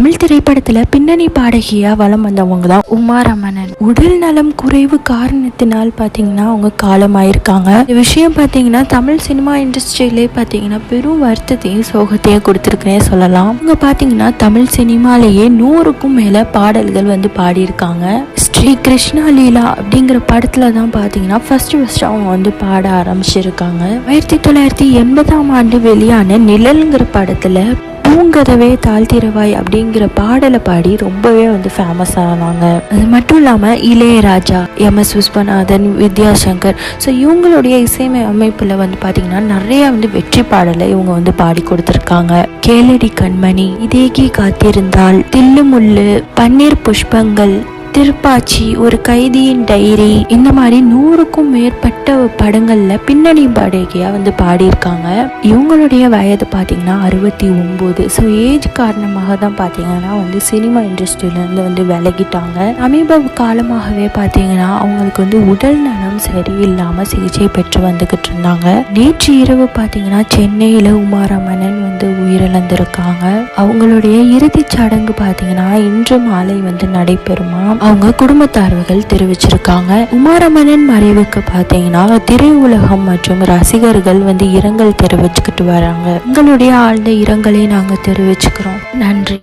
தமிழ் திரைப்படத்துல பின்னணி பாடகியா வலம் வந்தவங்க தான் உமா ரமணன். உடல் நலம் குறைவு காரணத்தினால் பாத்தீங்கன்னா அவங்க காலமாயிருக்காங்க. இந்த விஷயம் பாத்தீங்கன்னா தமிழ் சினிமா இண்டஸ்ட்ரியிலே பாத்தீங்கன்னா பெரும் வருத்தத்தையும் சோகத்தையும் கொடுத்துருக்குனே சொல்லலாம். அவங்க பாத்தீங்கன்னா தமிழ் சினிமாலேயே 100க்கும் மேல பாடல்கள் வந்து பாடியிருக்காங்க. ஸ்ரீ கிருஷ்ணா லீலா அப்படிங்கிற படத்துல தான் பாத்தீங்கன்னா ஃபர்ஸ்ட் அவங்க வந்து பாட ஆரம்பிச்சிருக்காங்க. 1980 வெளியான நிழல்ங்கிற படத்துல பூங்கதவே தாழ்த்திரவாய் அப்படிங்கிற பாடலை பாடி ரொம்பவே வந்து ஃபேமஸ் ஆனாங்க. அது மட்டும் இல்லாமல் இளையராஜா, MS விஸ்வநாதன், வித்யாசங்கர், ஸோ இவங்களுடைய இசைமை அமைப்பில் வந்து பார்த்தீங்கன்னா நிறைய வந்து வெற்றி பாடலை இவங்க வந்து பாடி கொடுத்துருக்காங்க. கேளடி கண்மணி, இதேகி காத்திருந்தால், தில்லுமுள்ளு, பன்னீர் புஷ்பங்கள், திருப்பாச்சி, ஒரு கைதியின் டைரி, இந்த மாதிரி 100க்கும் மேற்பட்ட படங்கள்ல பின்னணி பாடகியா வந்து பாடியிருக்காங்க. இவங்களுடைய வயது பார்த்தீங்கன்னா 69. ஸோ ஏஜ் காரணமாக தான் பார்த்தீங்கன்னா வந்து சினிமா இண்டஸ்ட்ரியிலேருந்து வந்து விலகிட்டாங்க. சமீப காலமாகவே பார்த்தீங்கன்னா அவங்களுக்கு வந்து உடல் நலம் சரியில்லாமல் சிகிச்சை பெற்று வந்துக்கிட்டு இருந்தாங்க. நேற்று இரவு பார்த்தீங்கன்னா சென்னையில் உமா ரமணன் வந்து உயிரிழந்திருக்காங்க. அவங்களுடைய இறுதிச் சடங்கு பார்த்தீங்கன்னா இன்று மாலை வந்து நடைபெறுமா அவங்க குடும்பத்தார்கள் தெரிவிச்சிருக்காங்க. உமா ரமணன் மறைவுக்கு பார்த்தீங்கன்னா திரையுலகம் மற்றும் ரசிகர்கள் வந்து இரங்கல் தெரிவிச்சுக்கிட்டு வராங்க. எங்களுடைய ஆழ்ந்த இரங்கலை நாங்கள் தெரிவிச்சுக்கிறோம். நன்றி.